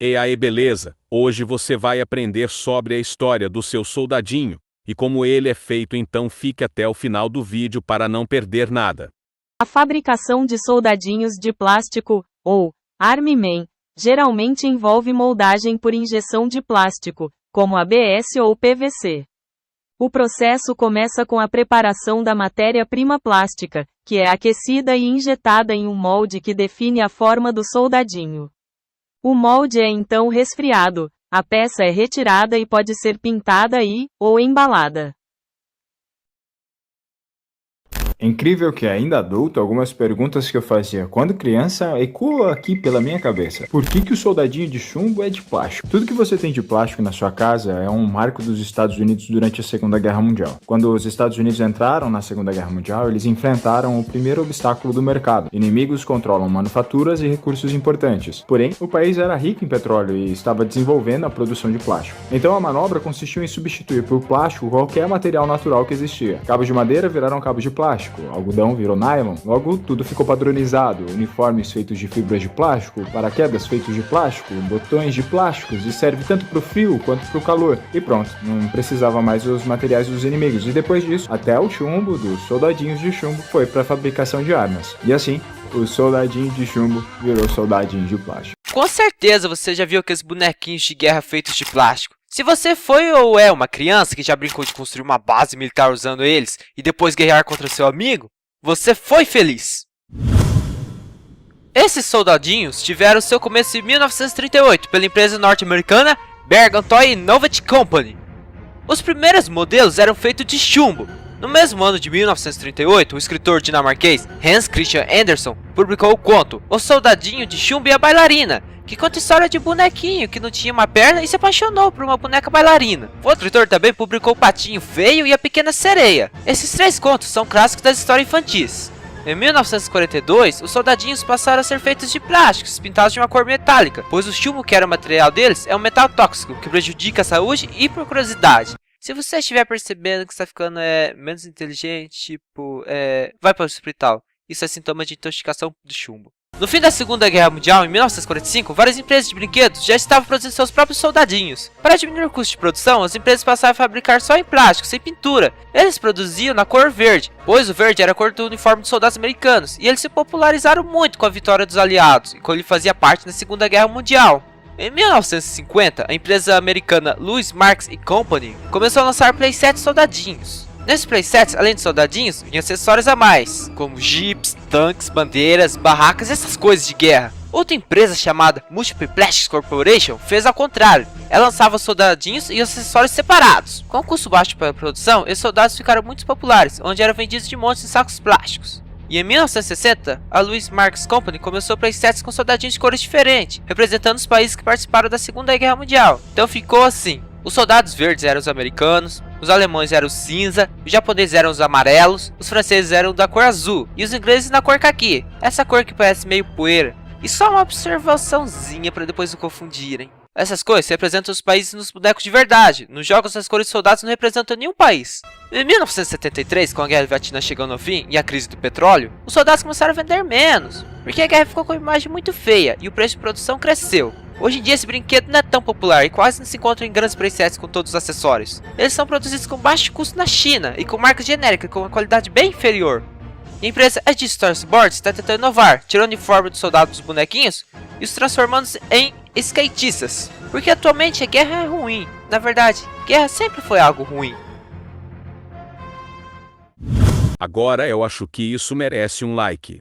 E aí, beleza? Hoje você vai aprender sobre a história do seu soldadinho e como ele é feito, então fique até o final do vídeo para não perder nada. A fabricação de soldadinhos de plástico, ou Army Man, geralmente envolve moldagem por injeção de plástico, como ABS ou PVC. O processo começa com a preparação da matéria-prima plástica, que é aquecida e injetada em um molde que define a forma do soldadinho. O molde é então resfriado, a peça é retirada e pode ser pintada ou embalada. É incrível que, ainda adulto, algumas perguntas que eu fazia quando criança ecoam aqui pela minha cabeça. Por que o soldadinho de chumbo é de plástico? Tudo que você tem de plástico na sua casa é um marco dos Estados Unidos durante a Segunda Guerra Mundial. Quando os Estados Unidos entraram na Segunda Guerra Mundial, eles enfrentaram o primeiro obstáculo do mercado. Inimigos controlam manufaturas e recursos importantes. Porém, o país era rico em petróleo e estava desenvolvendo a produção de plástico. Então a manobra consistiu em substituir por plástico qualquer material natural que existia. Cabos de madeira viraram cabos de plástico. Algodão virou nylon, logo tudo ficou padronizado, uniformes feitos de fibras de plástico, paraquedas feitos de plástico, botões de plásticos, e serve tanto para o frio quanto para o calor. E pronto, não precisava mais os materiais dos inimigos, e depois disso, até o chumbo dos soldadinhos de chumbo foi para a fabricação de armas. E assim, o soldadinho de chumbo virou soldadinho de plástico. Com certeza você já viu aqueles bonequinhos de guerra feitos de plástico. Se você foi ou é uma criança que já brincou de construir uma base militar usando eles e depois guerrear contra seu amigo, você foi feliz! Esses soldadinhos tiveram seu começo em 1938 pela empresa norte-americana Bergen Toy Innovative Company. Os primeiros modelos eram feitos de chumbo. No mesmo ano de 1938, o escritor dinamarquês Hans Christian Andersen publicou o conto O Soldadinho de Chumbo e a Bailarina, que conta a história de um bonequinho que não tinha uma perna e se apaixonou por uma boneca bailarina. Outro autor também publicou O Patinho Feio e a Pequena Sereia. Esses três contos são clássicos das histórias infantis. Em 1942, os soldadinhos passaram a ser feitos de plásticos, pintados de uma cor metálica, pois o chumbo que era o material deles é um metal tóxico, que prejudica a saúde e por curiosidade. Se você estiver percebendo que está ficando menos inteligente, vai para o hospital. Isso é sintoma de intoxicação do chumbo. No fim da Segunda Guerra Mundial, em 1945, várias empresas de brinquedos já estavam produzindo seus próprios soldadinhos. Para diminuir o custo de produção, as empresas passaram a fabricar só em plástico, sem pintura. Eles produziam na cor verde, pois o verde era a cor do uniforme dos soldados americanos, e eles se popularizaram muito com a vitória dos aliados, e quando ele fazia parte da Segunda Guerra Mundial. Em 1950, a empresa americana Louis Marks Company começou a lançar playsets soldadinhos. Nesses playsets, além de soldadinhos, vinham acessórios a mais, como jipes, tanques, bandeiras, barracas e essas coisas de guerra. Outra empresa chamada Multiple Plastics Corporation fez ao contrário. Ela lançava soldadinhos e acessórios separados. Com o custo baixo para a produção, esses soldados ficaram muito populares, onde eram vendidos de montes em sacos plásticos. E em 1960, a Louis Marks Company começou playsets com soldadinhos de cores diferentes, representando os países que participaram da Segunda Guerra Mundial. Então ficou assim. Os soldados verdes eram os americanos, os alemães eram os cinza, os japoneses eram os amarelos, os franceses eram da cor azul e os ingleses na cor caqui, essa cor que parece meio poeira. E só uma observaçãozinha para depois não confundirem. Essas cores representam os países nos bonecos de verdade. Nos jogos, as cores de soldados não representam nenhum país. Em 1973, com a Guerra do Vietnã chegando ao fim e a crise do petróleo, os soldados começaram a vender menos, porque a guerra ficou com uma imagem muito feia e o preço de produção cresceu. Hoje em dia esse brinquedo não é tão popular e quase não se encontra em grandes playsets com todos os acessórios. Eles são produzidos com baixo custo na China e com marcas genéricas com uma qualidade bem inferior. E a empresa Edge Sports está tentando inovar, tirando o uniforme dos soldados dos bonequinhos e os transformando em skatistas. Porque atualmente a guerra é ruim. Na verdade, guerra sempre foi algo ruim. Agora eu acho que isso merece um like.